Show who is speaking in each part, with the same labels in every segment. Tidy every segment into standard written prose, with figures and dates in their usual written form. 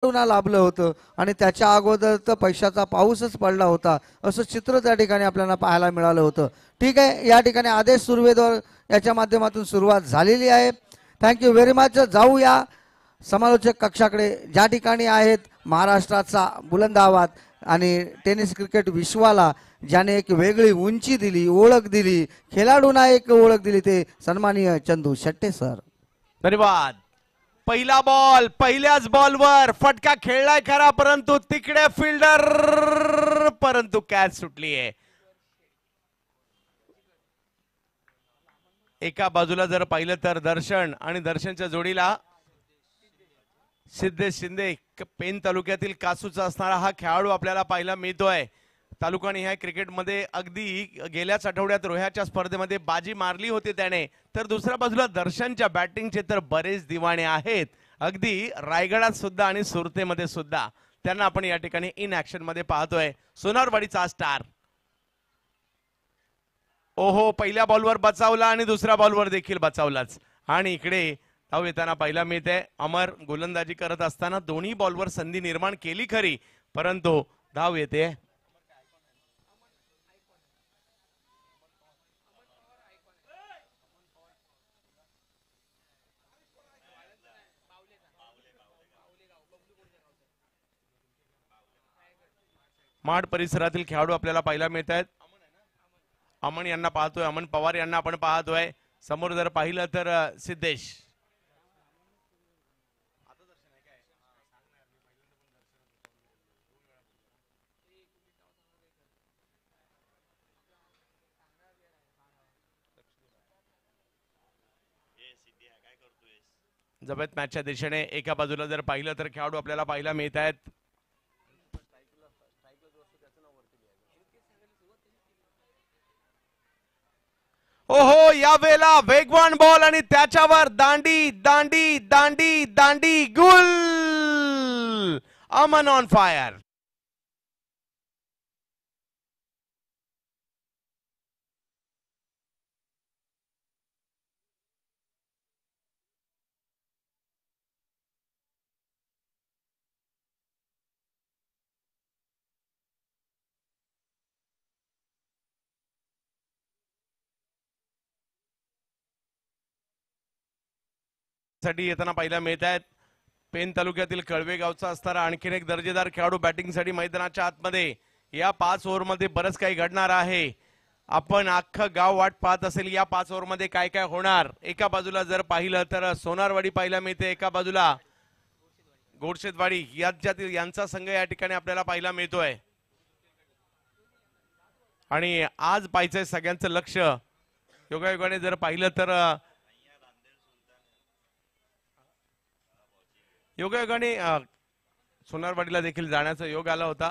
Speaker 1: ना लाभलं होतं आणि त्याच्या अगोदर तर पैशाचा पाऊसच पडला होता असं चित्र त्या ठिकाणी आपल्याला पाहायला मिळालं होतं. ठीक आहे, या ठिकाणी आदेश सुर्वेद्वार याच्या माध्यमातून सुरुवात झालेली आहे. Thank you very much. जाऊया समालोचक कक्षाकडे, ज्या ठिकाणी आहेत महाराष्ट्राचा बुलंद आवाज आणि टेनिस क्रिकेट विश्वाला ज्याने एक वेगळी उंची दिली, ओळख दिली, खेळाडूंना एक ओळख दिली, ते सन्माननीय चंदू शेट्टे सर.
Speaker 2: धन्यवाद. पहिला बॉल, पहिल्याच बॉलवर फटका खेळलाय खरा, परंतु तिकडे फिल्डर परंतु कॅच सुटली आहे. एका बाजूला जर पाहिलं तर दर्शन आणि दर्शनच्या जोडीला सिद्धेश शिंदे, पेन तालुक्यातील कासूचा असणारा हा खेळाडू आपल्याला पाहायला मिळतोय. तालुका निहाय क्रिकेटमध्ये अगदी गेल्याच आठवड्यात रोह्याच्या स्पर्धेमध्ये बाजी मारली होती त्याने. तर दुसऱ्या बाजूला दर्शनच्या बॅटिंगचे तर बरेच दिवाणे आहेत, अगदी रायगडात सुद्धा आणि सुरतेमध्ये सुद्धा. त्यांना आपण या ठिकाणी इन ऍक्शन मध्ये पाहतोय. सोनारवाडीचा स्टार. ओहो, पहिल्या बॉलवर बचावला आणि दुसऱ्या बॉलवर देखील बचावलाच. आणि इकडे धाव येताना पाहायला मिळते. अमर गोलंदाजी करत असताना दोन्ही बॉलवर संधी निर्माण केली खरी, परंतु धाव येते. माड परिसरातील खेळाडू आपल्याला पाहायला मिळत आहेत. अमन यांना पाहतोय, अमन पवार यांना आपण पाहतोय. समोर जर पाहिलं तर सिद्धेश. जबत मॅचच्या दिशेने एका बाजूला जर पाहिलं तर खेळाडू आपल्याला पाहायला मिळत आहेत. ओहो, या वेळेला वेगवान बॉल आणि त्याच्यावर दांडी दांडी दांडी दांडी गुल. Aman on fire. साठी येताना पाहायला मिळत आहेत. पेन तालुक्यातील कळवे गावचा असणारा आणखीन एक दर्जेदार खेळाडू बॅटिंगसाठी मैदानाच्या आतमध्ये. या 5 ओव्हरमध्ये बरंच काही घडणार आहे. आपण अख्खं गाव वाट पाहत असेल या 5 ओव्हरमध्ये काय काय होणार. एका बाजूला जर पाहिलं तर सोनारवाडी पाहायला मिळते, एका बाजूला गोडशेदवाडी यांचा संघ या ठिकाणी आपल्याला पाहायला मिळतोय. आणि आज पाहायचंय सगळ्यांचं लक्ष. योगायोगाने जर पाहिलं तर योगायोगाने सोनारवाडीला देखील जाण्याचा योग आला होता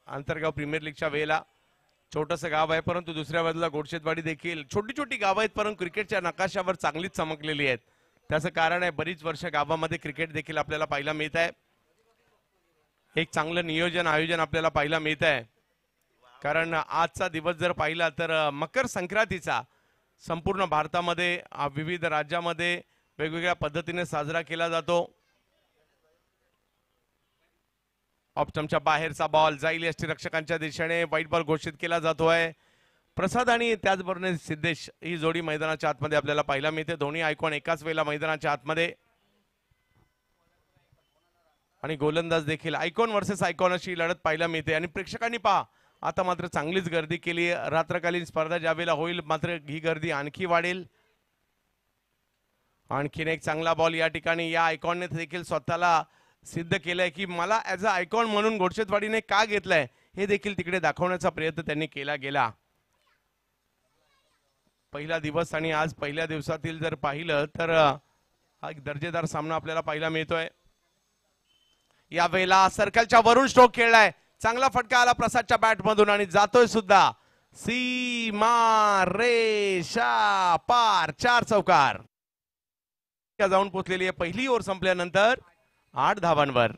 Speaker 2: आंतरगाव प्रीमियर लीगच्या वेळेला. छोटंसं गाव आहे, परंतु दुसऱ्या बाजूला गोडशेदवाडी देखील छोटी छोटी गाव आहेत, परंतु क्रिकेटच्या नकाशावर चांगलीच चमकलेली आहेत. त्याचं कारण आहे बरीच वर्ष गावामध्ये क्रिकेट देखील आपल्याला पाहायला मिळत आहे. एक चांगलं नियोजन आयोजन आपल्याला पाहायला मिळत आहे. कारण आजचा दिवस जर पाहिला तर मकर संक्रांतीचा संपूर्ण भारतामध्ये विविध राज्यामध्ये वेगवेगळ्या पद्धतीने साजरा केला जातो. ऑप्टमच्या बाहेरचा बॉल जाईल यष्टीरक्षकांच्या दिशेने. वाईट बॉल घोषित केला जातोय. प्रसाद आणि त्याचबरोबर सिद्धेश ही जोडी मैदानाच्या आतमध्ये आपल्याला पाहायला मिळते. दोन्ही आयकॉन एकाच वेळेला मैदानाच्या आतमध्ये. आणि गोलंदाज देखील आयकॉन वर्सेस आयकॉन अशी लढत पाहायला मिळते. आणि प्रेक्षकांनी पहा, आता मात्र चांगलीच गर्दी केली. रात्रकालीन स्पर्धा ज्यावेळेला होईल मात्र ही गर्दी आणखी वाढेल. आणखीन एक चांगला बॉल या ठिकाणी या आयकॉनने देखील स्वतःला सिद्ध केलंय की मला ऍज अ आयकॉन म्हणून गोडशेदवाडीने का घेतलंय हे देखील तिकडे दाखवण्याचा प्रयत्न त्यांनी केला गेला. पहिला दिवस आणि आज पहिल्या दिवसातील जर पाहिलं तर हा एक दर्जेदार सामना आपल्याला पाहायला मिळतोय. या वेळेला सर्कलच्या वरून स्ट्रोक खेळलाय. चांगला फटका आला प्रसादच्या बॅट मधून आणि जातोय सुद्धा. सीमा रेषा पार. 4 चौकार जाऊन पोहोचलेली आहे पहिली ओव्हर संपल्यानंतर 8 धावांवर.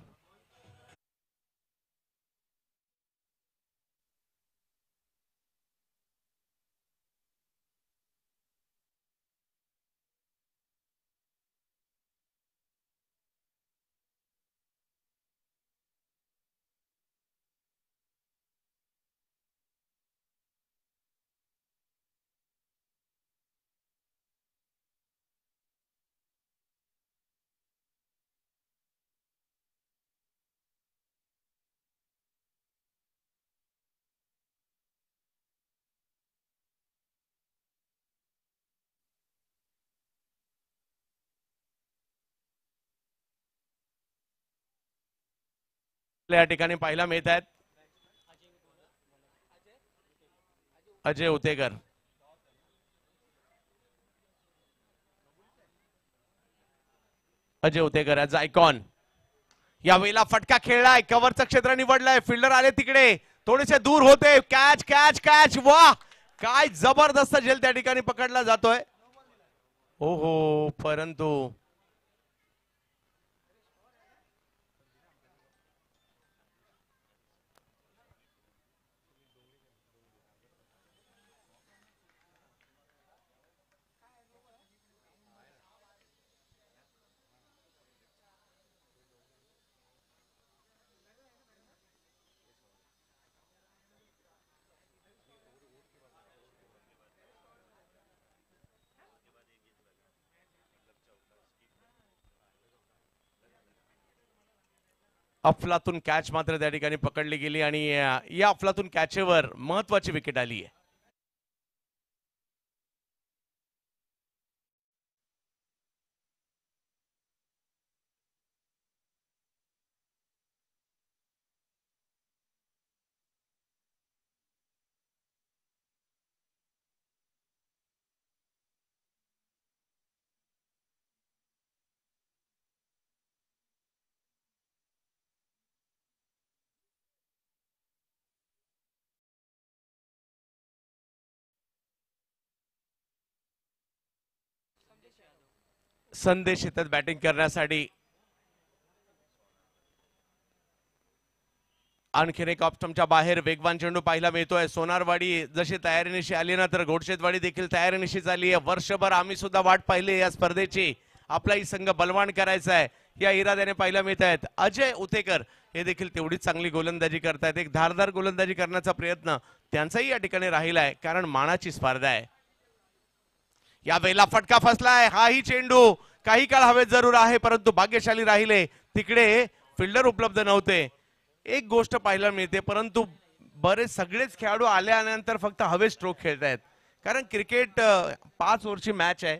Speaker 2: या ठिकाणी पाहायला मिळत आहेत. Ajay Utekar, Ajay Utekar as icon. यावेळेला फटका खेळलाय, कव्हरचं क्षेत्र निवडलंय, फिल्डर आले तिकडे, थोडेसे दूर होते. कॅच कॅच कॅच, वा काय जबरदस्त झेल त्या ठिकाणी पकडला जातोय. हो हो, परंतु अफलातून कॅच मात्र त्या ठिकाणी पकडली गेली आणि या अफलातून कॅचवर महत्वाची विकेट आली आहे. संदेश येतात बॅटिंग करण्यासाठी. आणखीन एक ऑप्शनच्या बाहेर वेगवान चेंडू पाहायला मिळतोय. सोनारवाडी जशी तयारीनिशी आली ना, तर घोडशेतवाडी देखील तयारीनिशी झाली आहे. वर्षभर आम्ही सुद्धा वाट पाहिली या स्पर्धेची, आपलाही संघ बलवान करायचा आहे या इराद्याने पाहायला मिळत आहेत. अजय उतेकर हे देखील तेवढीच चांगली गोलंदाजी करतायत. एक धारदार गोलंदाजी करण्याचा प्रयत्न त्यांचाही या ठिकाणी राहिला आहे, कारण मानाची स्पर्धा आहे. या वेळेला फटका फसलाय. हाही चेंडू काही काळ हवेत जरूर आहे, परंतु भाग्यशाली राहिले, तिकडे फिल्डर उपलब्ध नव्हते. एक गोष्ट पाहायला मिळते, परंतु बरेच सगळेच खेळाडू आल्यानंतर फक्त हवे स्ट्रोक खेळतायत, कारण क्रिकेट 5 ओव्हरची मॅच आहे.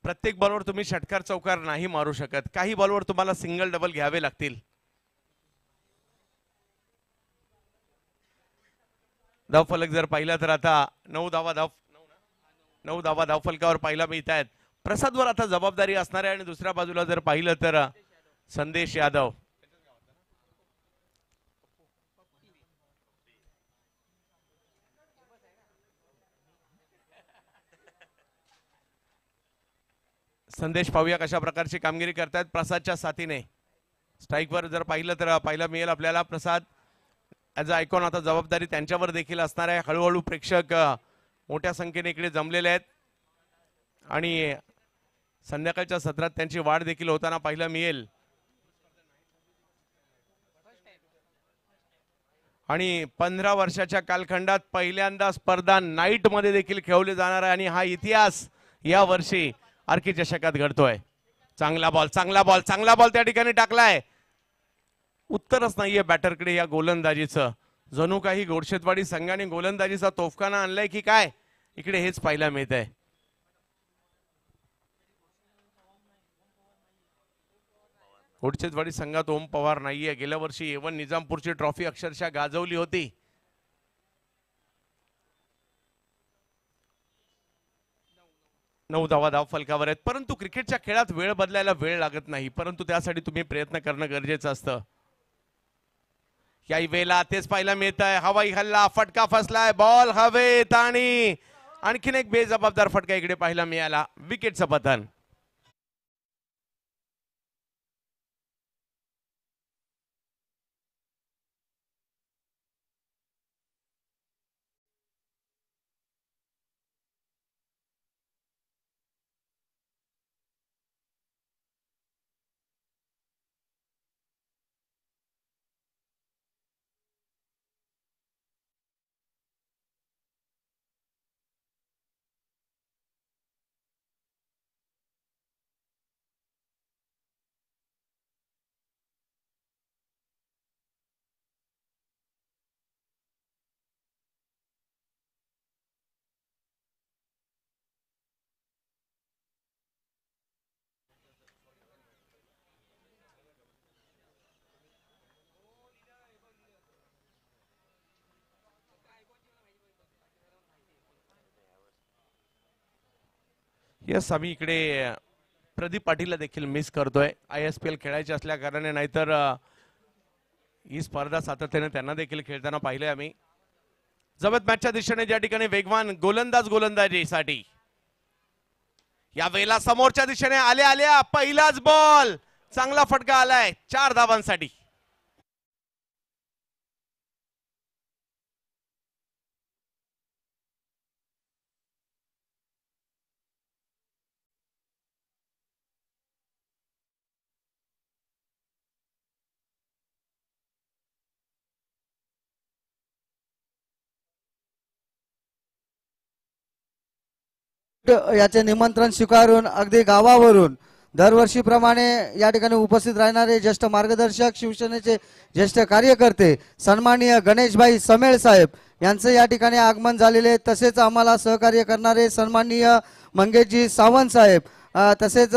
Speaker 2: प्रत्येक बॉलवर तुम्ही षटकार चौकार नाही मारू शकत, काही बॉलवर तुम्हाला सिंगल डबल घ्यावे लागतील. धावफलक जर पाहिला तर आता 9 धावा धावफलकावर पाहायला मिळत आहेत. प्रसादवर आता जबाबदारी असणार आहे आणि दुसऱ्या बाजूला जर पाहिलं तर संदेश यादव. संदेश पाहूया कशा प्रकारची कामगिरी करतायत प्रसादच्या साथीने. स्ट्राईकवर जर पाहिलं तर पाहायला मिळेल आपल्याला प्रसाद ॲज अ आयकॉन. आता जबाबदारी त्यांच्यावर देखील असणार आहे. हळूहळू प्रेक्षक मोठ्या संख्येने इकडे जमलेले आहेत आणि संध्याकाळच्या सत्रात त्यांची वाढ देखील होताना पाहायला मिळेल. आणि 15 वर्षाच्या कालखंडात पहिल्यांदा स्पर्धा नाईट मध्ये देखील खेळवली जाणार आहे आणि हा इतिहास या वर्षी आर्की चषकात घडतोय. चांगला बॉल चांगला बॉल चांगला बॉल त्या ठिकाणी टाकलाय. उत्तरच नाहीये बॅटरकडे या गोलंदाजीचं. जणू काही घोडशेतवाडी संघाने गोलंदाजीचा तोफखाना आणलाय की काय, इकडे हेच पाहायला मिळत आहे. घोडशेतवाडी संघात ओम पवार नाहीये. गेल्या वर्षी A1 निजामपूरची ट्रॉफी अक्षरशः गाजवली होती. नऊ धावा धाव फलकावर आहेत, परंतु क्रिकेटच्या खेळात वेळ बदलायला वेळ लागत नाही, परंतु त्यासाठी तुम्ही प्रयत्न करणं गरजेचं असतं. याही वेळेला तेच पाहायला मिळत आहे. हवाई हल्ला, फटका फसलाय, बॉल हवेत आणि आणखीन एक बेजबाबदार फटका इकडे पाहायला मिळाला. विकेटचं पतन. यस, आम्ही इकडे प्रदीप पाटीलला देखील मिस करतोय. ISPL खेळायचे असल्या कारणाने, नाहीतर ही स्पर्धा सातत्याने त्यांना देखील खेळताना पाहिलंय आम्ही. जवळ मॅचच्या दिशेने ज्या ठिकाणी वेगवान गोलंदाजीसाठी या वेळेला समोरच्या दिशेने आल्या पहिलाच बॉल, चांगला फटका आलाय 4 धावांसाठी.
Speaker 1: याचे निमंत्रण स्वीकारून अगदी गावावरून दरवर्षीप्रमाणे या ठिकाणी उपस्थित राहणारे ज्येष्ठ मार्गदर्शक, शिवसेनेचे ज्येष्ठ कार्यकर्ते सन्माननीय गणेशभाई समेळ साहेब यांचं या ठिकाणी आगमन झालेले. तसेच आम्हाला सहकार्य करणारे सन्माननीय मंगेशजी सावंत साहेब, तसेच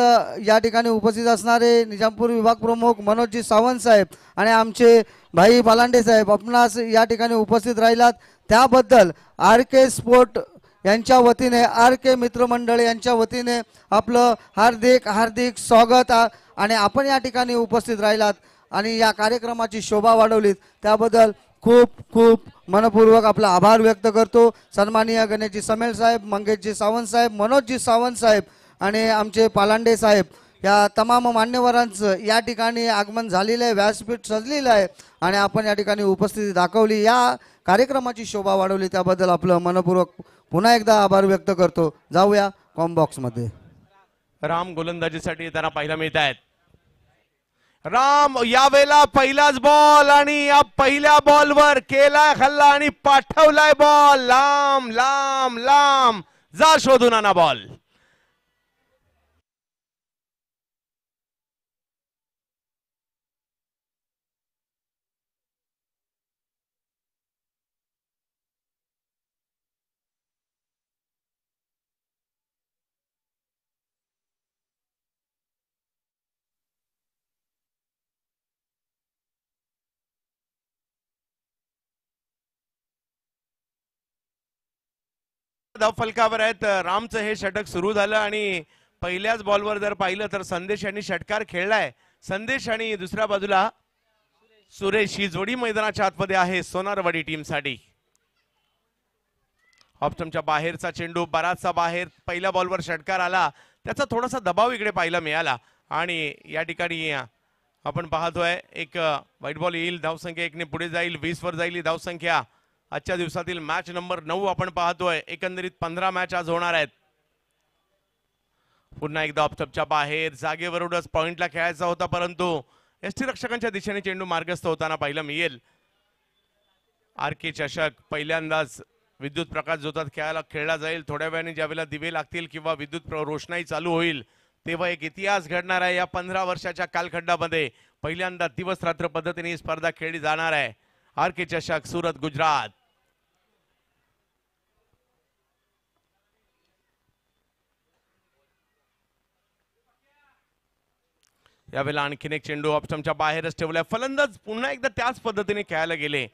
Speaker 1: या ठिकाणी उपस्थित असणारे निजामपूर विभाग प्रमुख मनोजजी सावंत साहेब आणि आमचे भाई बालांडे साहेब, आपणास या ठिकाणी उपस्थित राहिलात त्याबद्दल RK स्पोर्ट यांच्या वतीने, RK मित्रमंडळ यांच्या वतीने आपलं हार्दिक हार्दिक स्वागत. आणि आपण या ठिकाणी उपस्थित राहिलात आणि या कार्यक्रमाची शोभा वाढवलीत त्याबद्दल खूप खूप मनपूर्वक आपला आभार व्यक्त करतो. सन्माननीय गणेशजी समेळ साहेब, मंगेशजी सावंत साहेब, मनोजजी सावंत साहेब आणि आमचे पालांडे साहेब या तमाम मान्यवरांचं या ठिकाणी आगमन झालेलं आहे. व्यासपीठ सजलेलं आहे आणि आपण या ठिकाणी उपस्थिती दाखवली, या कार्यक्रमाची शोभा वाढवली त्याबद्दल आपलं मनपूर्वक पुन्हा एकदा आभार व्यक्त करतो. जाऊया कॉम्बॉक्स मध्ये.
Speaker 2: राम गोलंदाजीसाठी त्यांना पाहायला मिळत आहेत. राम यावेळेला पहिलाच बॉल आणि या पहिल्या बॉलवर केलाय हल्ला आणि पाठवलाय बॉल लांब लांब लांब. जा शोधून आणा बॉल. फलकावर आहेत. रामचं हे षटक सुरू झालं आणि पहिल्याच बॉलवर जर पाहिलं तर संदेश यांनी षटकार खेळलाय. संदेश आणि दुसऱ्या बाजूला सुरेश ही जोडी मैदानाच्या आतमध्ये आहे सोनारवाडी टीम साठी. ऑप्शनच्या बाहेरचा चेंडू बराचसा बाहेर, पहिल्या बॉलवर षटकार आला, त्याचा थोडासा दबाव इकडे पाहायला मिळाला आणि या ठिकाणी आपण पाहतोय एक व्हाईट बॉल येईल. धावसंख्या 1 ने पुढे जाईल, 20 वर जाईल ही धावसंख्या. आजच्या दिवसातील मॅच नंबर 9 आपण पाहतोय. एकंदरीत 15 मॅच आज होणार आहेत. पुन्हा एकदा ऑप्शनच्या बाहेर, जागेवरूनच पॉइंटला खेळायचा होता परंतु एसटी रक्षकांच्या दिशेने चेंडू मार्गस्थ होताना पाहायला मिळेल. RK चषक पहिल्यांदाच विद्युत प्रकाश जोतात खेळला जाईल. थोड्या वेळाने ज्यावेळेला दिवे लागतील किंवा विद्युत रोषणाई चालू होईल तेव्हा एक इतिहास घडणार आहे. या 15 वर्षाच्या कालखंडामध्ये पहिल्यांदा दिवस रात्र पद्धतीने ही स्पर्धा खेळली जाणार आहे. RK चषक सुरत गुजरात. यावेळेला आणखीन एक चेंडू ऑप्शनच्या बाहेरच ठेवलाय. फलंदाज पुन्हा एकदा त्याच पद्धतीने खेळायला गेले,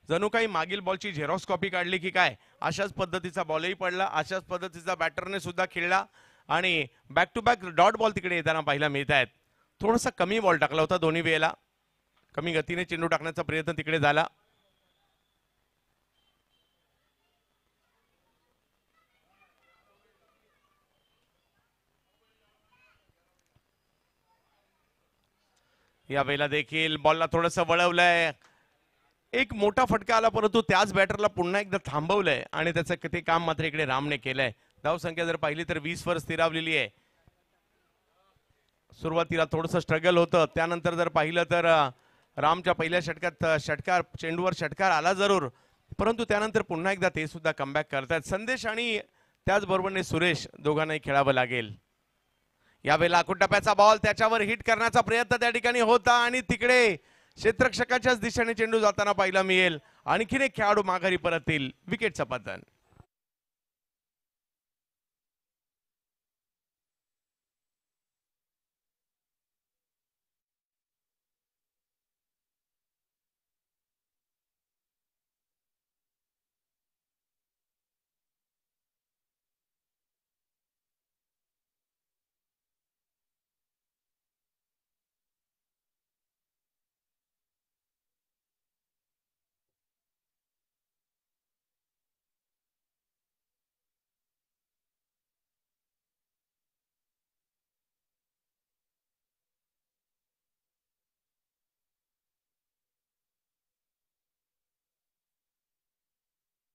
Speaker 2: जणू काही मागील बॉलची झेरॉक्स कॉपी काढली की काय. अशाच पद्धतीचा बॉलही पडला, अशाच पद्धतीचा बॅटरने सुद्धा खेळला आणि back to back dot ball तिकडे येताना पाहायला मिळत आहेत. थोडासा कमी बॉल टाकला होता दोन्ही वेळेला, कमी गतीने चेंडू टाकण्याचा प्रयत्न तिकडे झाला. या वेळेला देखील बॉलला थोडंसं वळवलंय, एक मोठा फटका आला परंतु त्याच बॅटरला पुन्हा एकदा थांबवलंय आणि त्याचं ते काम मात्र इकडे रामने केलंय. धावसंख्या जर पाहिली तर 20 वर स्थिरावलेली आहे. सुरुवातीला थोडंसं स्ट्रगल होतं, त्यानंतर जर पाहिलं तर रामच्या पहिल्या षटकार चेंडूवर षटकार आला जरूर, परंतु त्यानंतर पुन्हा एकदा ते सुद्धा कमबॅक करतात. संदेश आणि त्याचबरोबरने सुरेश दोघांनाही खेळावं लागेल. यावेळेला टप्प्याचा बॉल त्याच्यावर हिट करण्याचा प्रयत्न त्या ठिकाणी होता आणि तिकडे क्षेत्ररक्षकाच्याच दिशेने चेंडू जाताना पाहायला मिळेल. आणखीन एक खेळाडू माघारी परततील. विकेटचं पतन.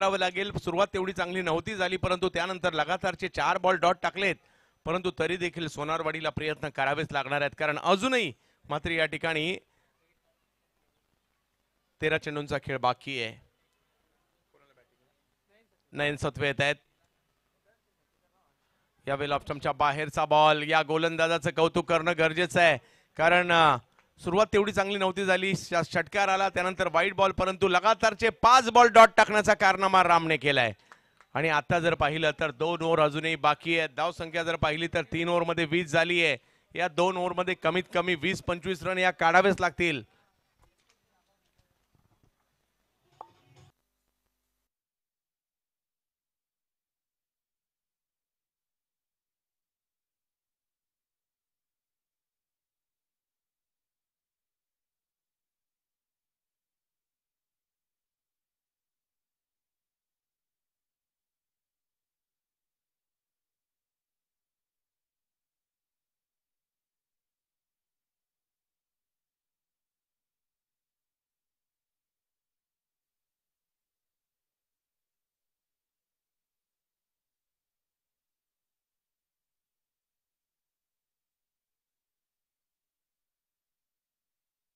Speaker 2: करावं लागेल. सुरुवात तेवढी चांगली नव्हती झाली, परंतु त्यानंतर लगातारचे 4 बॉल डॉट टाकलेत, परंतु तरी देखील सोनारवाडीला प्रयत्न करावेच लागणार आहेत, कारण अजूनही मात्र या ठिकाणी 13 चेंडूंचा खेळ बाकी आहे. नयन सत्वे येत आहेत. यावेळी ऑप्शनच्या बाहेरचा बॉल. या गोलंदाजाचं कौतुक करणं गरजेचं आहे, कारण सुरुवात तेवढी चांगली नव्हती झाली. षटकार आला, त्यानंतर वाईट बॉल, परंतु लगातारचे 5 बॉल डॉट टाकण्याचा कारनामा रामने केलाय. आणि आता जर पाहिलं तर 2 ओव्हर अजूनही बाकी आहेत. धाव संख्या जर पाहिली तर 3 ओव्हरमध्ये 20 झाली आहे. या 2 ओव्हरमध्ये कमीत कमी 20-25 रन या काढावेच लागतील.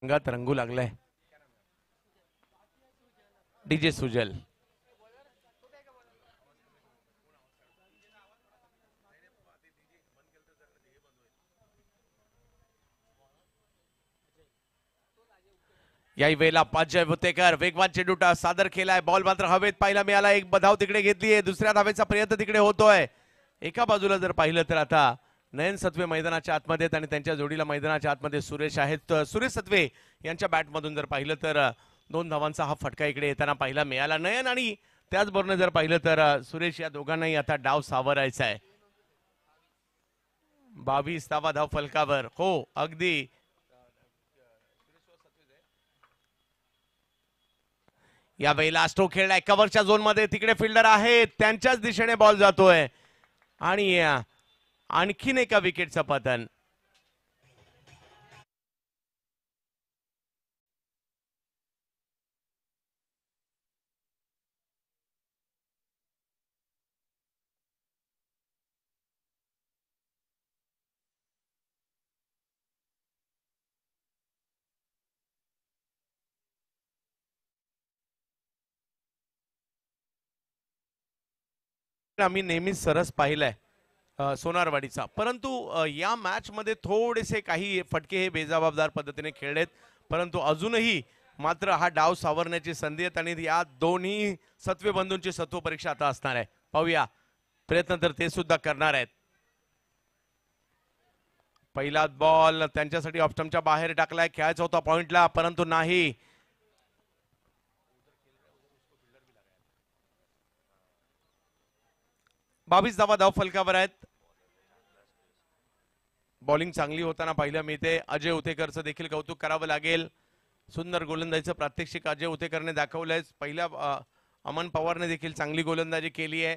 Speaker 2: रंगात रंगू लागलाय डीजे सुजल. याही वेळेला अजय भुतेकर वेगवान चेंडू सादर केलाय. बॉल मात्र हवेत पाहायला मिळाला. एक धाव तिकडे घेतलीये, दुसऱ्या धावेचा प्रयत्न तिकडे होतोय. एका बाजूला जर पाहिलं तर आता नयन सत्वे मैदानाच्या आतमध्ये आहेत आणि त्यांच्या जोडीला मैदानाच्या आतमध्ये सुरेश आहेत. सुरेश सत्वे यांच्या बॅटमधून जर पाहिलं तर 2 धावांचा हा फटका इकडे येताना पाहायला मिळाला. नयन आणि त्याचबरोबर जर पाहिलं तर सुरेश या दोघांनाही आता डाव सावरायचा आहे. 22 धाव फलकावर. हो अगदी या वेळेला स्ट्रोक खेळलाय कव्हरच्या झोन मध्ये. तिकडे फिल्डर आहेत, त्यांच्याच दिशेने बॉल जातोय आणि आणखीन एका विकेटचं पतन. आम्ही नेहमीच सरस पाहिलाय सोनारवाडीचा, परंतु या मॅच मध्ये थोडेसे काही फटके हे बेजबाबदार पद्धतीने खेळलेत, परंतु अजूनही मात्र हा डाव सावरण्याची संधी आहे आणि या दोन्ही सत्वे बंधूंची सत्व परीक्षा आता असणार आहे. पाहूया प्रयत्न तर ते सुद्धा करणार आहेत. पहिला बॉल त्यांच्यासाठी ऑप्शनच्या बाहेर टाकलाय. खेळायचा होता पॉइंटला, परंतु नाही. बावीस धाव फलकावर आहेत. बॉलिंग चांगली होताना पाहिलं मिळते. अजय उतेकरचं देखील कौतुक करावं लागेल. सुंदर गोलंदाजीचं प्रात्यक्षिक अजय उतेकरने दाखवलंय. पहिल्या अमन पवारने देखील चांगली गोलंदाजी केली आहे.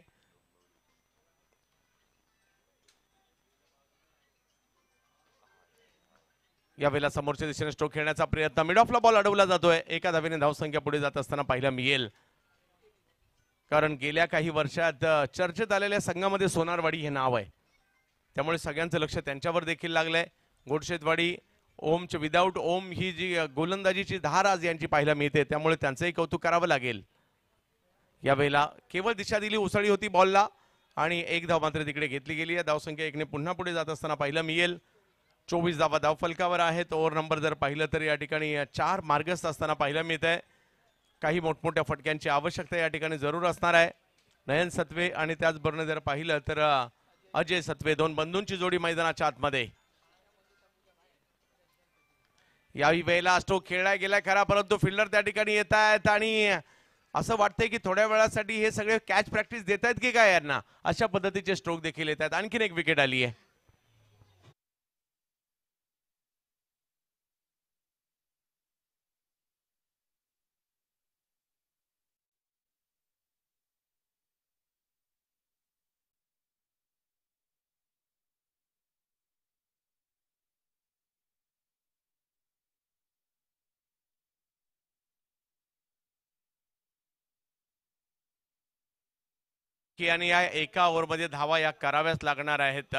Speaker 2: यावेळेला समोरच्या दिशेने स्ट्रोक खेळण्याचा प्रयत्न. मिड ऑफला बॉल अडवला जातोय. एका धावेने धावसंख्या पुढे जात असताना पाहायला मिळेल, कारण गेल्या काही वर्षात चर्चेत आलेल्या संघामध्ये सोनारवाडी हे नाव आहे, त्यामुळे सगळ्यांचं लक्ष त्यांच्यावर देखील लागलंय. गोडशेतवाडी ओमचे विदाऊट ओम ही जी गोलंदाजीची धार आज यांची पाहायला मिळते, त्यामुळे त्यांचंही कौतुक करावं लागेल. यावेळेला केवळ दिशा दिली उसळी होती बॉलला आणि एक धाव मात्र तिकडे घेतली गेली आहे. धावसंख्या एकने पुन्हा पुढे जात असताना पाहायला मिळेल. 24 धाव फलकावर आहेत. ओव्हर नंबर जर पाहिलं तर या ठिकाणी 4 मार्गस्थ असताना पाहायला मिळत आहे. काही मोठमोठ्या फटक्यांची आवश्यकता या ठिकाणी जरूर असणार आहे. नयन सत्वे आणि त्याचबरोबर जर पाहिलं तर अजय सत्वे, दोन बंधूंची जोडी मैदानाच्या आतमध्ये. याही वेळेला स्ट्रोक खेळला गेलाय खरा, परंतु फिल्डर त्या ठिकाणी येत आहेत आणि असं वाटतंय की थोड्या वेळासाठी हे सगळे कॅच प्रॅक्टिस देत आहेत की काय यांना, अशा पद्धतीचे स्ट्रोक देखील येत आहेत. आणखीन एक विकेट आली आहे. की आणि या एका ओव्हरमध्ये धावा या कराव्याच लागणार आहेत.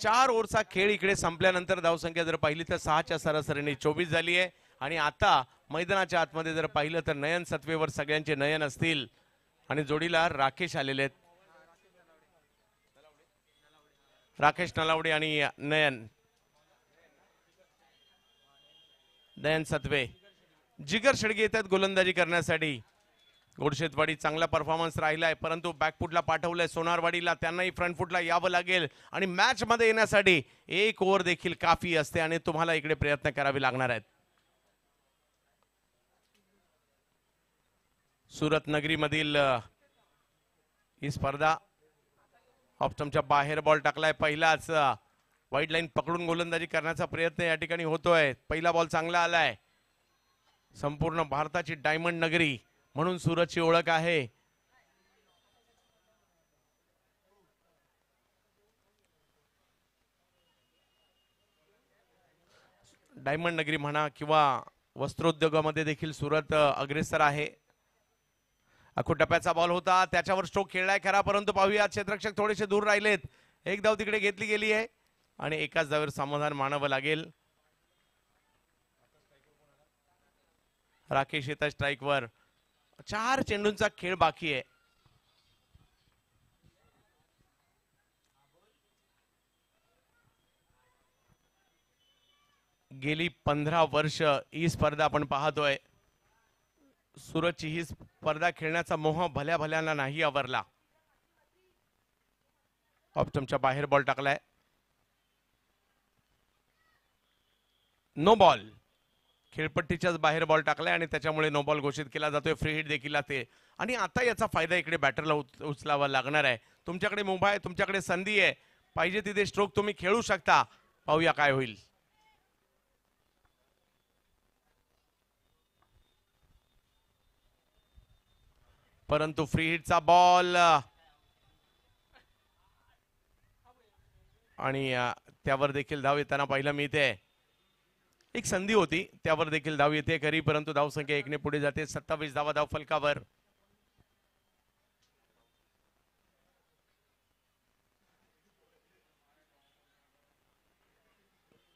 Speaker 2: 4 ओव्हरचा खेळ इकडे संपल्यानंतर धावसंख्या जर पाहिली तर 6च्या सरासरीने 24 झाली आहे. आणि आता मैदानाच्या आतमध्ये जर पाहिलं तर नयन सत्वेवर सगळ्यांचे नयन असतील आणि जोडीला राकेश आलेले आहेत. राकेश नलावडे आणि नयन नयन सत्वे. जिगर शेडगे येतात गोलंदाजी करण्यासाठी. घोडशेतवाडी चांगला परफॉर्मन्स राहिलाय परंतु बॅकफुटला पाठवलंय सोनारवाडीला. त्यांनाही फ्रंट फुटला यावं लागेल आणि मॅच मध्ये येण्यासाठी एक ओव्हर देखील काफी असते आणि तुम्हाला इकडे प्रयत्न करावे लागणार आहेत. सुरत नगरी मधील ही स्पर्धा ऑप्टमच्या बाहेर बॉल टाकलाय. पहिलाच वाईड लाईन पकडून गोलंदाजी करण्याचा प्रयत्न या ठिकाणी होतोय. पहिला बॉल चांगला आलाय. संपूर्ण भारताची डायमंड नगरी म्हणून सुरतची ओळख आहे. डायमंड नगरी म्हणा किंवा वस्त्रोद्योगामध्ये देखील सुरत अग्रेसर आहे. टप्प्याचा बॉल होता त्याच्यावर स्ट्रोक खेळलाय खरा परंतु पाहूया क्षेत्ररक्षक थोडेसे दूर राहिलेत. एक धाव तिकडे घेतली गेली आहे आणि एकाच धावेवर समाधान मानावं लागेल. राकेश येतात स्ट्राईकवर. 4 चेंडूंचा खेळ बाकी आहे. गेली 15 वर्ष ही स्पर्धा आपण पाहतोय. सुरतची ही स्पर्धा खेळण्याचा मोह भल्या भल्यांना नाही आवरला. ऑप्टमच्या बाहेर बॉल टाकलाय. No ball. खेळपट्टीच्याच बाहेर बॉल टाकलाय आणि त्याच्यामुळे नो बॉल घोषित केला जातोय. फ्री हिट देखील आहे आणि आता याचा फायदा इकडे बॅटरला उचलावा लागणार आहे. तुमच्याकडे मुभा आहे, तुमच्याकडे संधी आहे, पाहिजे तिथे स्ट्रोक तुम्ही खेळू शकता. पाहूया काय होईल. परंतु फ्री हिटचा बॉल आणि त्यावर देखील धाव येताना पाहिलं मिळते. एक संधी होती त्यावर देखील धाव येते खरी परंतु धावसंख्या 1 ने पुढे जाते. 27 धावा धाव फलकावर.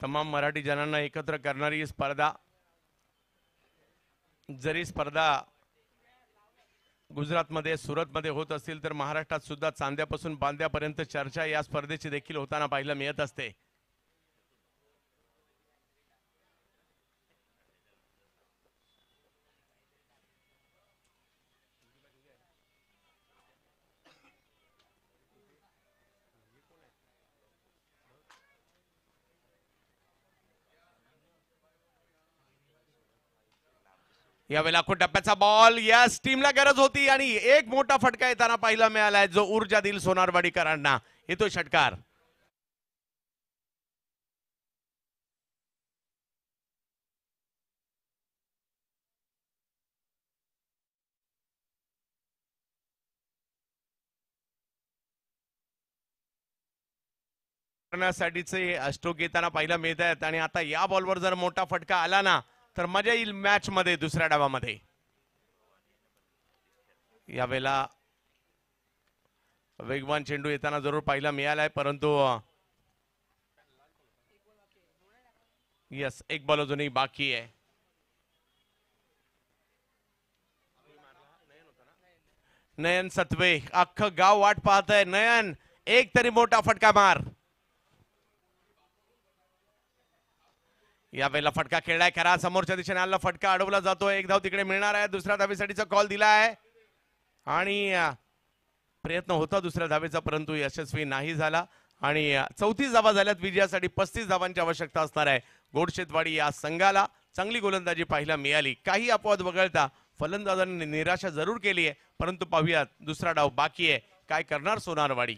Speaker 2: तमाम मराठी जनांना एकत्र करणारी ही स्पर्धा. जरी स्पर्धा गुजरातमध्ये सुरतमध्ये होत असतील तर महाराष्ट्रात सुद्धा चांद्यापासून बांद्यापर्यंत चर्चा या स्पर्धेची देखील होताना पाहायला मिळत असते. यावेळेला टप्प्याचा बॉल यस टीमला गरज होती आणि एक मोठा फटका येताना पाहायला मिळालाय जो ऊर्जा देईल सोनारवाडीकरांना. येतोय षटकार. करण्यासाठीचे स्ट्रोक येताना पाहायला मिळत आहेत आणि आता या बॉलवर जर मोठा फटका आला ना तर मजा येईल मॅच मध्ये दुसऱ्या डावामध्ये. यावेळेला वेगवान चेंडू येताना जरूर पाहायला मिळालाय परंतु यस एक बॉल अजूनही बाकी आहे. नयन सत्वे अख्खं गाव वाट पाहत आहे. नयन एक तरी मोठा फटका मार. यावेळेला फटका खेळलाय खरा समोरच्या दिशेने आलेला फटका अडवला जातोय. एक धाव तिकडे मिळणार आहे. दुसऱ्या धावेसाठीचा कॉल दिलाय आणि प्रयत्न होता दुसऱ्या धावेचा परंतु यशस्वी नाही झाला आणि 34 धावा झाल्यात. विजयासाठी 35 धावांची आवश्यकता असणार आहे. घोडशेतवाडी या संघाला चांगली गोलंदाजी पाहायला मिळाली. काही अपवाद वगळता फलंदाजांनी निराशा जरूर केली आहे परंतु पाहूयात दुसरा डाव बाकी आहे. काय करणार सोनारवाडी.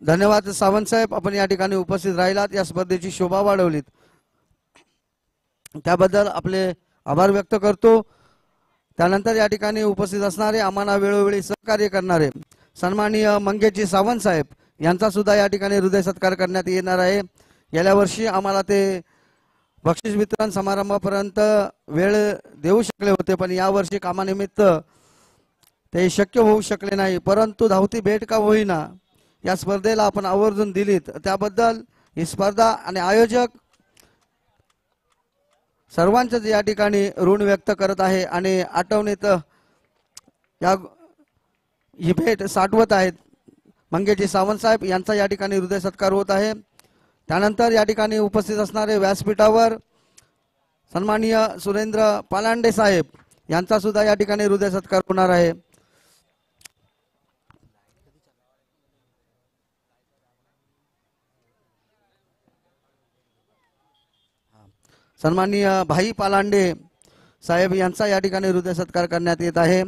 Speaker 1: धन्यवाद सावंत साहेब, आपण या ठिकाणी उपस्थित राहिलात, या स्पर्धेची शोभा वाढवलीत, त्याबद्दल आपले आभार व्यक्त करतो. त्यानंतर या ठिकाणी उपस्थित असणारे आम्हाला वेळोवेळी सहकार्य करणारे सन्माननीय मंगेशजी सावंत साहेब यांचा सुद्धा या ठिकाणी हृदय सत्कार करण्यात येणार आहे. गेल्या वर्षी आम्हाला ते बक्षीस वितरण समारंभापर्यंत वेळ देऊ शकले होते, पण यावर्षी कामानिमित्त ते शक्य होऊ शकले नाही, परंतु धावती भेट का होईना या स्पर्धेला आपण आवर्जून दिलीत, त्याबद्दल ही स्पर्धा आणि आयोजक सर्वांचेच या ठिकाणी ऋण व्यक्त करत आहे आणि आठवणीत या ही भेट साठवत आहेत. मंगेशजी सावंत साहेब यांचा या ठिकाणी हृदय सत्कार होत आहे. त्यानंतर या ठिकाणी उपस्थित असणारे व्यासपीठावर सन्माननीय सुरेंद्र पालांडे साहेब यांचा सुद्धा या ठिकाणी हृदय सत्कार होणार आहे. सन्माननीय भाई पालांडे साहेब यांचा या ठिकाणी हृदय सत्कार करण्यात येत आहे,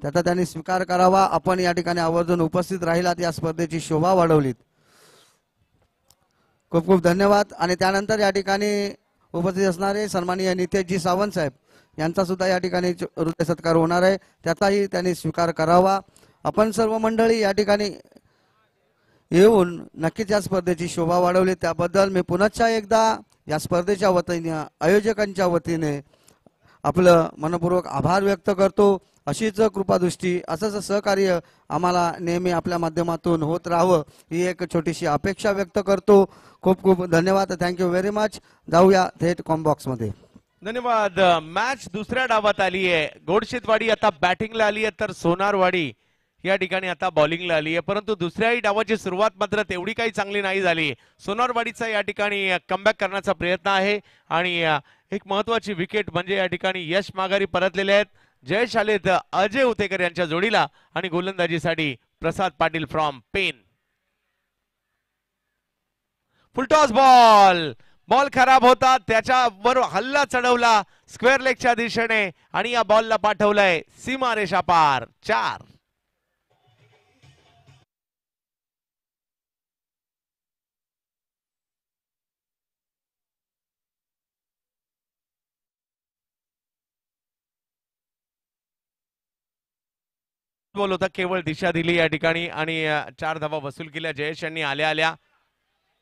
Speaker 1: त्याचा त्यांनी स्वीकार करावा. आपण या ठिकाणी आवर्जून उपस्थित राहिलात, या स्पर्धेची शोभा वाढवलीत, खूप खूप धन्यवाद. आणि त्यानंतर या ठिकाणी उपस्थित असणारे सन्माननीय नितेशजी सावंत साहेब यांचा सुद्धा या ठिकाणी हृदय सत्कार होणार आहे, त्याचाही त्यांनी स्वीकार करावा. आपण सर्व मंडळी या ठिकाणी येऊन नक्कीच या स्पर्धेची शोभा वाढवली, त्याबद्दल मी पुनश्च एकदा या स्पर्धेच्या वतीने आयोजकांच्या वतीने आपलं मनपूर्वक आभार व्यक्त करतो. अशीच कृपादृष्टी असंच सहकार्य आम्हाला नेहमी आपल्या माध्यमातून होत राहावं ही एक छोटीशी अपेक्षा व्यक्त करतो. खूप खूप धन्यवाद, थँक्यू व्हेरी मच. जाऊया थेट कॉम्बॉक्स मध्ये.
Speaker 2: धन्यवाद. मॅच दुसऱ्या डावात आली आहे. गोडशेतवाडी आता बॅटिंगला आली आहे, तर सोनारवाडी या ठिकाणी आता बॉलिंगला आली आहे, परंतु दुसऱ्याही डावाची सुरुवात मात्र तेवढी काही चांगली नाही झाली. सोनारवाडीचा या ठिकाणी कमबॅक करण्याचा प्रयत्न आहे आणि एक महत्वाची विकेट म्हणजे या ठिकाणी यश माघारी परतलेले आहेत. जयेश आलेत अजय उतेकर यांच्या जोडीला आणि गोलंदाजीसाठी Prasad Patil from Pen. Full toss ball खराब होता, त्याच्यावर हल्ला चढवला स्क्वेअर लेगच्या दिशेने आणि या बॉलला पाठवलाय सीमारेषा पार. 4. बॉल होता, केवळ दिशा दिली या ठिकाणी आणि 4 धावा वसूल केल्या जयेश यांनी आल्या आल्या.